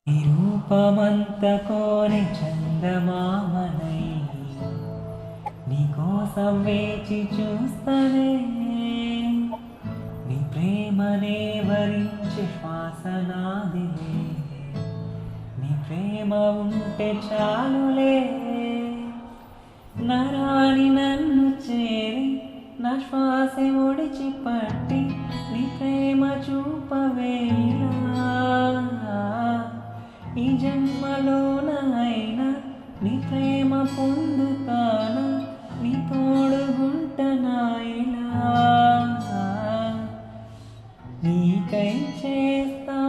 నీ రూపమంత కోరి చందమామనై నీకోసం వేచి చూస్తనే నీ ప్రేమనే వరించి శ్వాస నాదిలే నీ ప్రేమ ఉంటే చాలులే నరాని నన్ను చేరి నా శ్వాస ఒడిచి పట్టి నీ ప్రేమ చూపవేలా ఈ జన్మలోనైనా నీ ప్రేమ పొందుతానా నీ తోడుగుంటనాయిలా నీకై చేస్తా